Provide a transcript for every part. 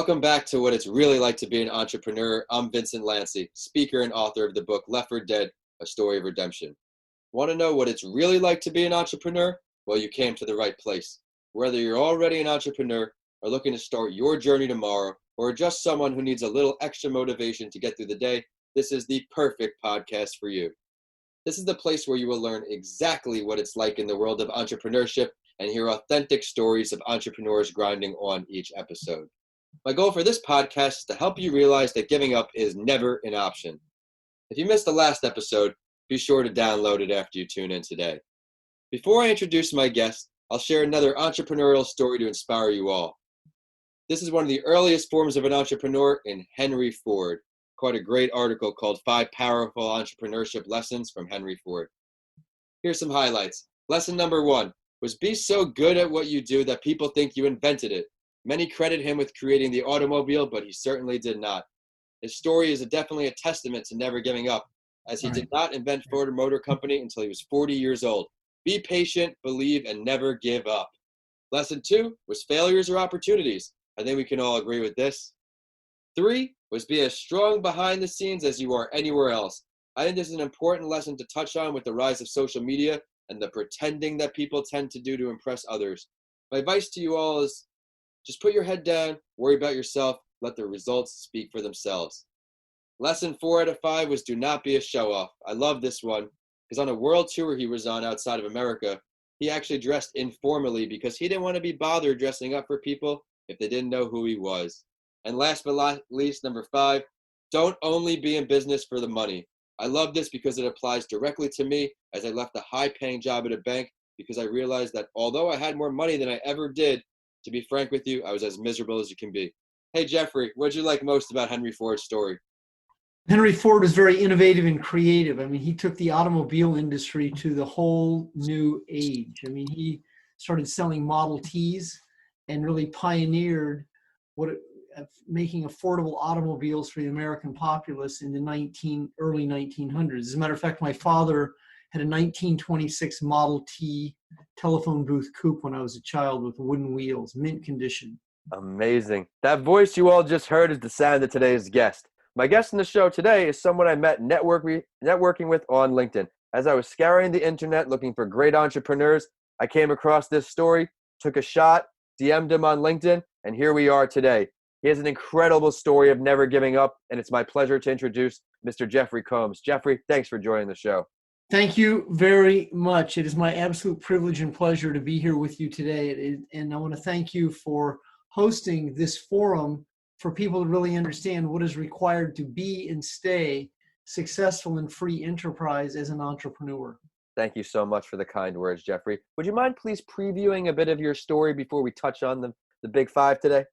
Welcome back to What It's Really Like to Be an Entrepreneur. I'm Vincent Lanci, speaker and author of the book Left for Dead, A Story of Redemption. Want to know what it's really like to be an entrepreneur? Well, you came to the right place. Whether you're already an entrepreneur or looking to start your journey tomorrow, or just someone who needs a little extra motivation to get through the day, this is the perfect podcast for you. This is the place where you will learn exactly what it's like in the world of entrepreneurship and hear authentic stories of entrepreneurs grinding on each episode. My goal for this podcast is to help you realize that giving up is never an option. If you missed the last episode, be sure to download it after you tune in today. Before I introduce my guest, I'll share another entrepreneurial story to inspire you all. This is one of the earliest forms of an entrepreneur in Henry Ford. Quite a great article called 5 Powerful Entrepreneurship Lessons from Henry Ford. Here's some highlights. Lesson number 1 was be so good at what you do that people think you invented it. Many credit him with creating the automobile, but he certainly did not. His story is definitely a testament to never giving up, as he did not invent Ford Motor Company until he was 40 years old. Be patient, believe, and never give up. Lesson 2 was failures or opportunities. I think we can all agree with this. 3 was be as strong behind the scenes as you are anywhere else. I think this is an important lesson to touch on with the rise of social media and the pretending that people tend to do to impress others. My advice to you all is just put your head down, worry about yourself, let the results speak for themselves. Lesson 4 out of 5 was do not be a show-off. I love this one because on a world tour he was on outside of America, he actually dressed informally because he didn't want to be bothered dressing up for people if they didn't know who he was. And last but not least, number 5, don't only be in business for the money. I love this because it applies directly to me as I left a high-paying job at a bank because I realized that although I had more money than I ever did, to be frank with you, I was as miserable as you can be. Hey, Jeffrey, what did you like most about Henry Ford's story? Henry Ford was very innovative and creative. I mean, he took the automobile industry to the whole new age. I mean, he started selling Model Ts and really pioneered making affordable automobiles for the American populace in the early 1900s. As a matter of fact, my father had a 1926 Model T telephone booth coupe when I was a child with wooden wheels, mint condition. Amazing. That voice you all just heard is the sound of today's guest. My guest in the show today is someone I met networking with on LinkedIn. As I was scouring the internet looking for great entrepreneurs, I came across this story, took a shot, DM'd him on LinkedIn, and here we are today. He has an incredible story of never giving up, and it's my pleasure to introduce Mr. Jeffery Combs. Jeffrey, thanks for joining the show. Thank you very much. It is my absolute privilege and pleasure to be here with you today. And I want to thank you for hosting this forum for people to really understand what is required to be and stay successful in free enterprise as an entrepreneur. Thank you so much for the kind words, Jeffrey. Would you mind please previewing a bit of your story before we touch on the big 5 today?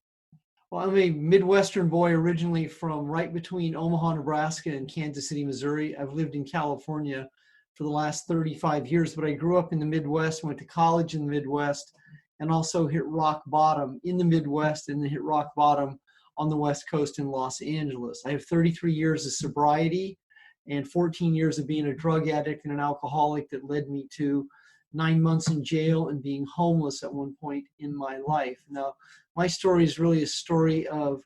Well, I'm a Midwestern boy originally from right between Omaha, Nebraska and Kansas City, Missouri. I've lived in California for the last 35 years, but I grew up in the Midwest, went to college in the Midwest, and also hit rock bottom in the Midwest and then hit rock bottom on the West Coast in Los Angeles. I have 33 years of sobriety and 14 years of being a drug addict and an alcoholic that led me to 9 months in jail and being homeless at one point in my life. Now, my story is really a story of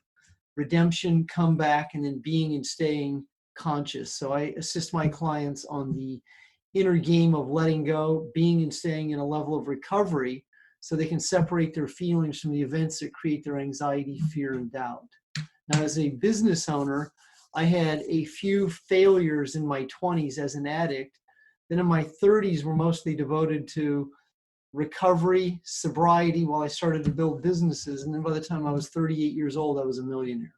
redemption, comeback, and then being and staying conscious. So I assist my clients on the inner game of letting go, being and staying in a level of recovery so they can separate their feelings from the events that create their anxiety, fear, and doubt. Now, as a business owner, I had a few failures in my 20s as an addict. Then in my 30s were mostly devoted to recovery, sobriety while I started to build businesses. And then by the time I was 38 years old, I was a millionaire.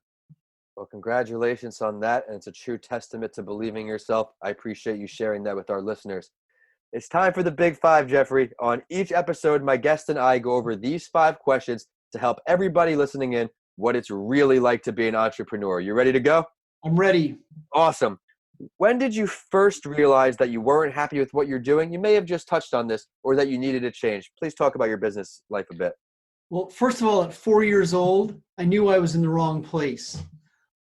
Well, congratulations on that. And it's a true testament to believing yourself. I appreciate you sharing that with our listeners. It's time for the big 5, Jeffrey. On each episode, my guest and I go over these 5 questions to help everybody listening in what it's really like to be an entrepreneur. You ready to go? I'm ready. Awesome. When did you first realize that you weren't happy with what you're doing? You may have just touched on this, or that you needed a change. Please talk about your business life a bit. Well, first of all, at 4 years old, I knew I was in the wrong place.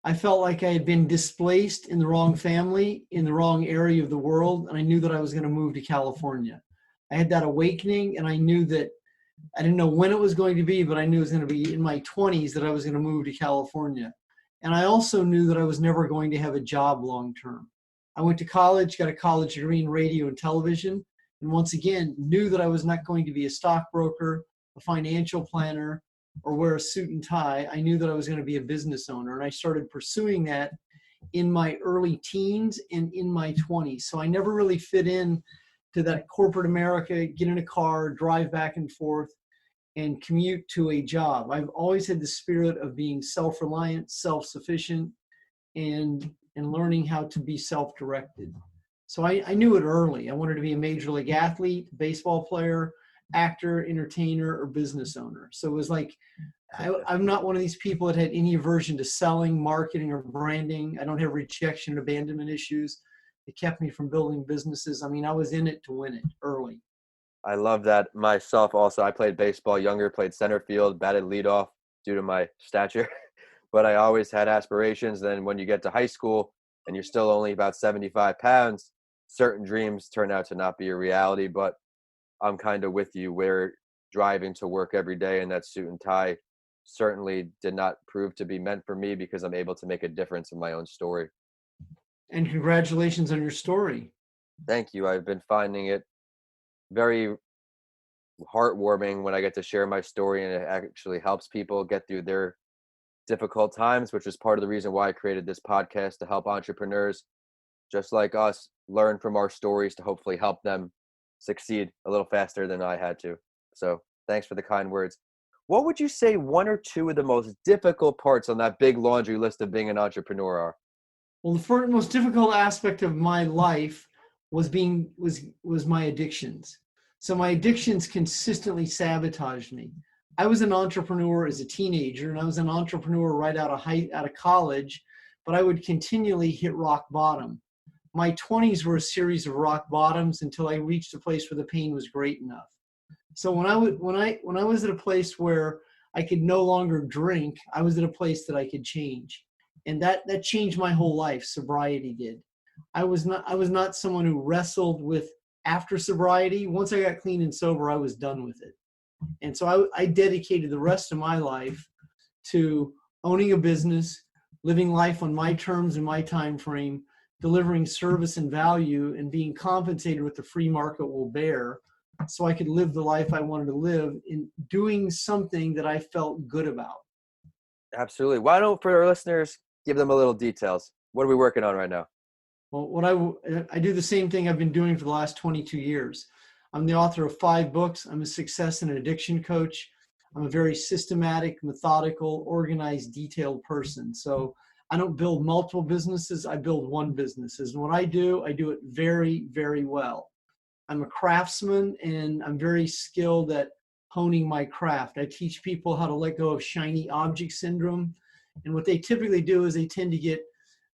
I felt like I had been displaced in the wrong family, in the wrong area of the world, and I knew that I was going to move to California. I had that awakening, and I knew that I didn't know when it was going to be, but I knew it was going to be in my 20s that I was going to move to California. And I also knew that I was never going to have a job long term. I went to college, got a college degree in radio and television, and once again, knew that I was not going to be a stockbroker, a financial planner, or wear a suit and tie. I knew that I was going to be a business owner, and I started pursuing that in my early teens and in my 20s. So I never really fit in to that corporate America, get in a car, drive back and forth, and commute to a job. I've always had the spirit of being self-reliant, self-sufficient, and learning how to be self-directed. So I knew it early. I wanted to be a major league athlete, baseball player, actor, entertainer, or business owner. So it was like, I'm not one of these people that had any aversion to selling, marketing, or branding. I don't have rejection and abandonment issues. It kept me from building businesses. I mean, I was in it to win it early. I love that myself also. I played baseball younger, played center field, batted leadoff due to my stature. But I always had aspirations. Then when you get to high school and you're still only about 75 pounds, certain dreams turn out to not be a reality. But I'm kind of with you where driving to work every day in that suit and tie certainly did not prove to be meant for me because I'm able to make a difference in my own story. And congratulations on your story. Thank you. I've been finding it very heartwarming when I get to share my story and it actually helps people get through their difficult times, which is part of the reason why I created this podcast to help entrepreneurs just like us learn from our stories to hopefully help them succeed a little faster than I had to. So thanks for the kind words. What would you say one or two of the most difficult parts on that big laundry list of being an entrepreneur are? Well, the first, most difficult aspect of my life was my addictions. So my addictions consistently sabotaged me. I was an entrepreneur as a teenager, and I was an entrepreneur right out of college, but I would continually hit rock bottom. My 20s were a series of rock bottoms until I reached a place where the pain was great enough. So when I was at a place where I could no longer drink, I was at a place that I could change. And that changed my whole life. Sobriety did. I was not someone who wrestled with after sobriety. Once I got clean and sober, I was done with it. And so I dedicated the rest of my life to owning a business, living life on my terms and my time frame, delivering service and value, and being compensated what the free market will bear, so I could live the life I wanted to live in doing something that I felt good about. Absolutely. Why don't, for our listeners, give them a little details? What are we working on right now? Well, I do the same thing I've been doing for the last 22 years. I'm the author of 5 books. I'm a success and addiction coach. I'm a very systematic, methodical, organized, detailed person. So I don't build multiple businesses. I build one business. And what I do it very, very well. I'm a craftsman, and I'm very skilled at honing my craft. I teach people how to let go of shiny object syndrome. And what they typically do is they tend to get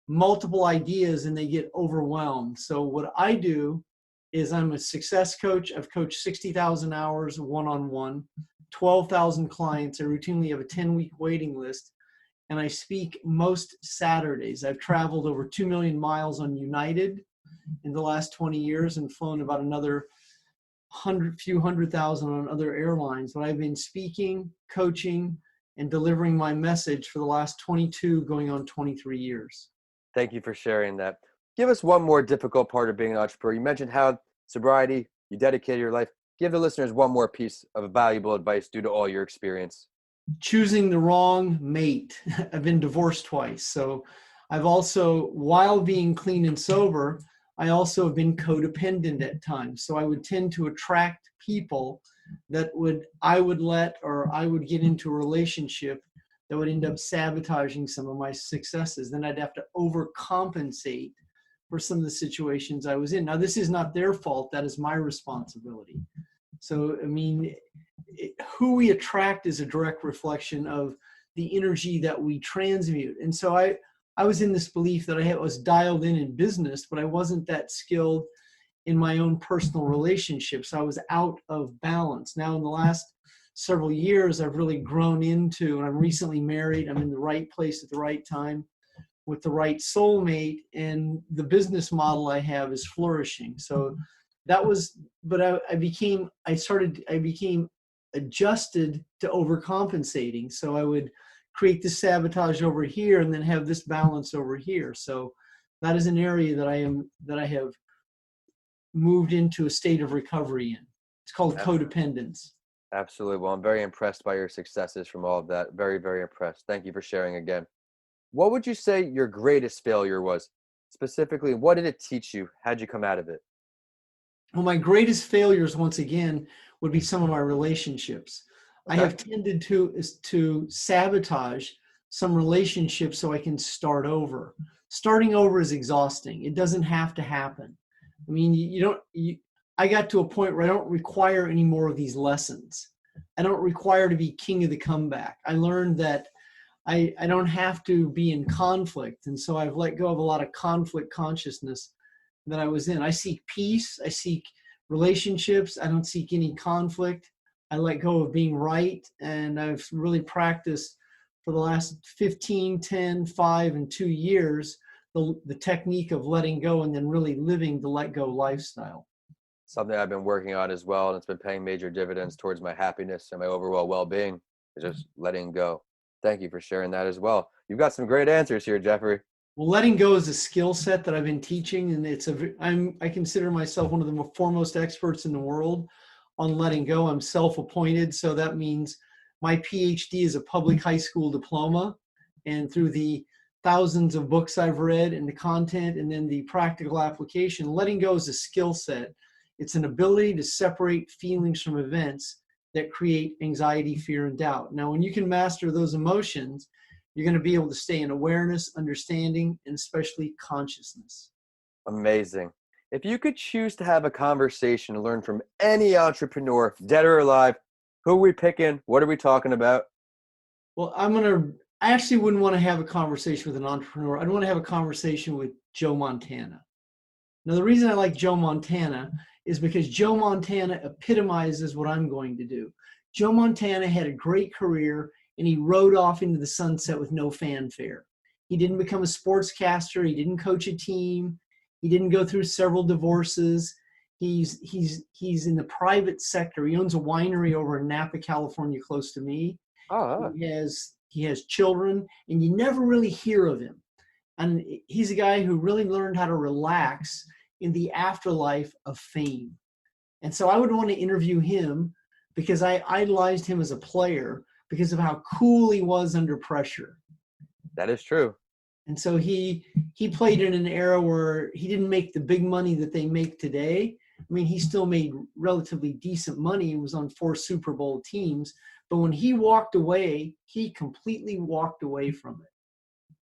multiple ideas and they get overwhelmed. So what I do is I'm a success coach. I've coached 60,000 hours one-on-one, 12,000 clients. I routinely have a 10-week waiting list, and I speak most Saturdays. I've traveled over 2 million miles on United in the last 20 years and flown about another few hundred thousand on other airlines. But I've been speaking, coaching, and delivering my message for the last 22 going on 23 years. Thank you for sharing that. Give us one more difficult part of being an entrepreneur. You mentioned how sobriety, you dedicated your life. Give the listeners one more piece of valuable advice due to all your experience. Choosing the wrong mate. I've been divorced twice. So I've also, while being clean and sober, I also have been codependent at times. So I would tend to attract people that I would get into a relationship that would end up sabotaging some of my successes. Then I'd have to overcompensate for some of the situations I was in. Now, this is not their fault. That is my responsibility. So, I mean, who we attract is a direct reflection of the energy that we transmute. And so I was in this belief that I was dialed in business, but I wasn't that skilled in my own personal relationships. I was out of balance. Now, in the last several years, I've really grown into, and I'm recently married. I'm in the right place at the right time with the right soulmate, and the business model I have is flourishing. So that was, but I became adjusted to overcompensating. So I would create this sabotage over here and then have this balance over here. So that is an area that I have moved into a state of recovery in. It's called codependence. Absolutely. Well, I'm very impressed by your successes from all of that. Very, very impressed. Thank you for sharing again. What would you say your greatest failure was? Specifically, what did it teach you? How'd you come out of it? Well, my greatest failures, once again, would be some of my relationships. I Okay. have tended to sabotage some relationships so I can start over. Starting over is exhausting. It doesn't have to happen. I mean, I got to a point where I don't require any more of these lessons. I don't require to be king of the comeback. I learned that I don't have to be in conflict. And so I've let go of a lot of conflict consciousness that I was in. I seek peace. I seek relationships. I don't seek any conflict. I let go of being right. And I've really practiced for the last 15, 10, 5, and 2 years, the technique of letting go and then really living the let go lifestyle. Something I've been working on as well, and it's been paying major dividends towards my happiness and my overall well-being, is just letting go. Thank you for sharing that as well. You've got some great answers here, Jeffrey. Well, letting go is a skill set that I've been teaching, and I consider myself one of the foremost experts in the world on letting go. I'm self-appointed, so that means my PhD is a public high school diploma, and through the thousands of books I've read and the content and then the practical application, letting go is a skill set. It's an ability to separate feelings from events that create anxiety, fear, and doubt. Now, when you can master those emotions, you're going to be able to stay in awareness, understanding, and especially consciousness. Amazing. If you could choose to have a conversation to learn from any entrepreneur, dead or alive, who are we picking? What are we talking about? Well, I actually wouldn't want to have a conversation with an entrepreneur. I'd want to have a conversation with Joe Montana. Now, the reason I like Joe Montana is because Joe Montana epitomizes what I'm going to do. Joe Montana had a great career and he rode off into the sunset with no fanfare. He didn't become a sportscaster. He didn't coach a team. He didn't go through several divorces. He's in the private sector. He owns a winery over in Napa, California, close to me. Oh, He has children, and you never really hear of him. And he's a guy who really learned how to relax in the afterlife of fame. And so I would want to interview him because I idolized him as a player because of how cool he was under pressure. that is true. And so he played in an era where he didn't make the big money that they make today. I mean, he still made relatively decent money and was on 4 Super Bowl teams. But when he walked away, he completely walked away from it.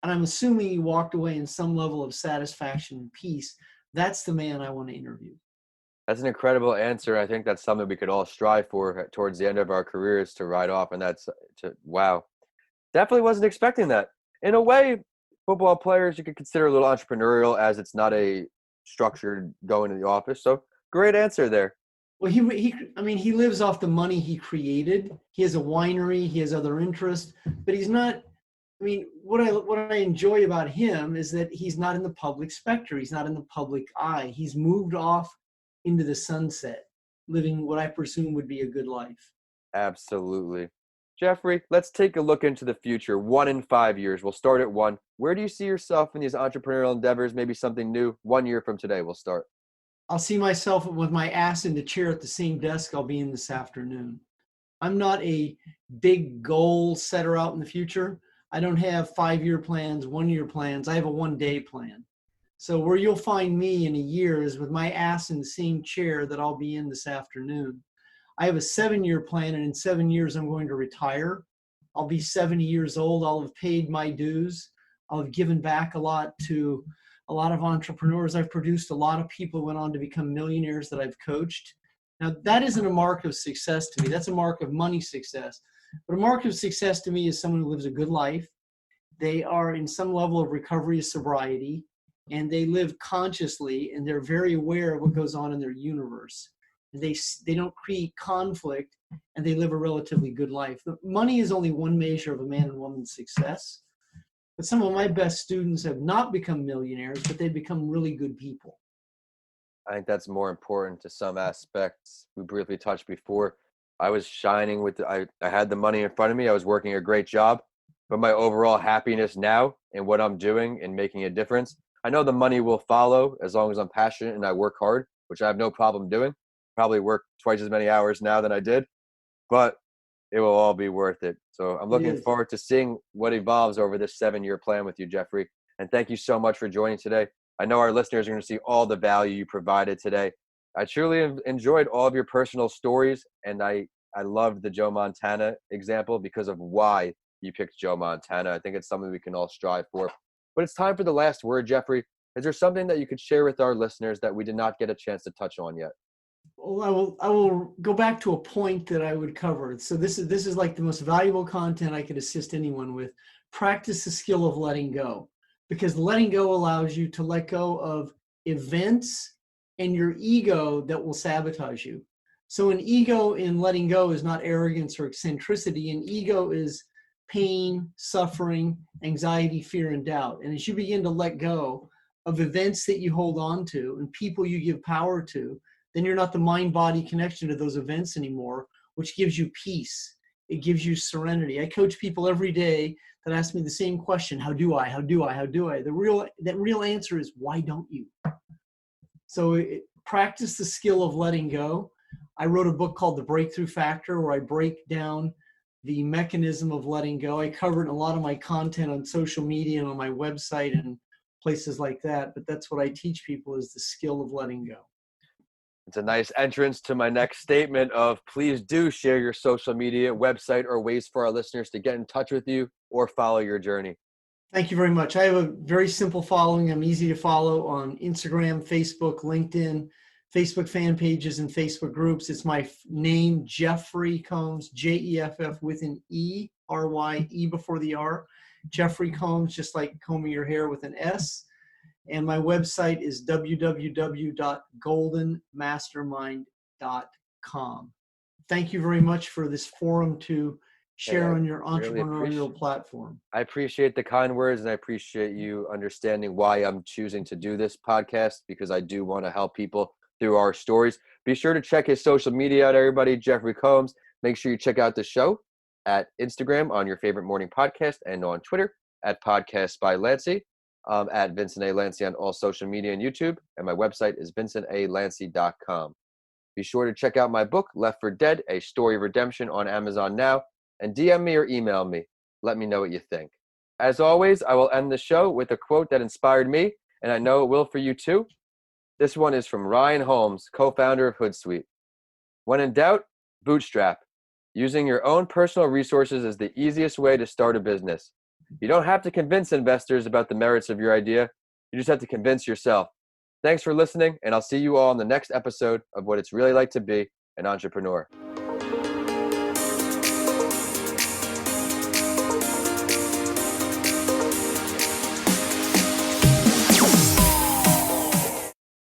And I'm assuming he walked away in some level of satisfaction and peace. That's the man I want to interview. That's an incredible answer. I think that's something we could all strive for towards the end of our careers, to ride off. And wow. Definitely wasn't expecting that. In a way, football players, you could consider a little entrepreneurial, as it's not a structured going to the office. So great answer there. Well, he lives off the money he created. He has a winery, he has other interests, but he's not. I mean, what I enjoy about him is that he's not in the public specter. He's not in the public eye. He's moved off into the sunset, living what I presume would be a good life. Absolutely. Jeffrey, let's take a look into the future. 1 in 5 years. We'll start at 1. Where do you see yourself in these entrepreneurial endeavors? Maybe something new. 1 year from today, we'll start. I'll see myself with my ass in the chair at the same desk I'll be in this afternoon. I'm not a big goal setter out in the future. I don't have 5-year plans, 1-year plans. I have a 1-day plan. So where you'll find me in a year is with my ass in the same chair that I'll be in this afternoon. I have a 7-year plan, and in 7 years, I'm going to retire. I'll be 70 years old. I'll have paid my dues. I'll have given back a lot to a lot of entrepreneurs I've produced. A lot of people went on to become millionaires that I've coached. Now, that isn't a mark of success to me. That's a mark of money success. But a mark of success to me is someone who lives a good life. They are in some level of recovery of sobriety, and they live consciously, and they're very aware of what goes on in their universe. They don't create conflict, and they live a relatively good life. The money is only one measure of a man and woman's success. But some of my best students have not become millionaires, but they've become really good people. I think that's more important to some aspects we briefly touched before. I was shining I had the money in front of me. I was working a great job, but my overall happiness now in what I'm doing and making a difference. I know the money will follow as long as I'm passionate and I work hard, which I have no problem doing. Probably work twice as many hours now than I did, but it will all be worth it. So I'm It looking is. forward to seeing what evolves over this 7-year plan with you, Jeffrey. And thank you so much for joining today. I know our listeners are going to see all the value you provided today. I truly enjoyed all of your personal stories, and I loved the Joe Montana example because of why you picked Joe Montana. I think it's something we can all strive for. But it's time for the last word, Jeffrey. Is there something that you could share with our listeners that we did not get a chance to touch on yet? Well, I will go back to a point that I would cover. So this is like the most valuable content I could assist anyone with. Practice the skill of letting go, because letting go allows you to let go of events and your ego that will sabotage you. So an ego in letting go is not arrogance or eccentricity. An ego is pain, suffering, anxiety, fear, and doubt. And as you begin to let go of events that you hold on to and people you give power to, then you're not the mind-body connection to those events anymore, which gives you peace. It gives you serenity. I coach people every day that ask me the same question: how do I? How do I? How do I? That real answer is, why don't you? So practice the skill of letting go. I wrote a book called The Breakthrough Factor, where I break down the mechanism of letting go. I cover it in a lot of my content on social media and on my website and places like that. But that's what I teach people, is the skill of letting go. It's a nice entrance to my next statement of please do share your social media, website, or ways for our listeners to get in touch with you or follow your journey. Thank you very much. I have a very simple following. I'm easy to follow on Instagram, Facebook, LinkedIn, Facebook fan pages, and Facebook groups. It's my name, Jeffery Combs, Jeff with an E, R-Y, E before the R. Jeffery Combs, just like combing your hair, with an S. And my website is www.goldenmastermind.com. Thank you very much for this forum to share on your entrepreneurial platform. I appreciate the kind words, and I appreciate you understanding why I'm choosing to do this podcast, because I do want to help people through our stories. Be sure to check his social media out, everybody. Jeffery Combs. Make sure you check out the show at Instagram on your favorite morning podcast, and on Twitter at Podcast by Lanci. At Vincent A. Lanci on all social media and YouTube. And my website is vincentalanci.com. Be sure to check out my book, Left for Dead, A Story of Redemption, on Amazon now. And DM me or email me. Let me know what you think. As always, I will end the show with a quote that inspired me, and I know it will for you too. This one is from Ryan Holmes, co-founder of Hootsuite. When in doubt, bootstrap. Using your own personal resources is the easiest way to start a business. You don't have to convince investors about the merits of your idea. You just have to convince yourself. Thanks for listening, and I'll see you all in the next episode of What It's Really Like to Be an Entrepreneur.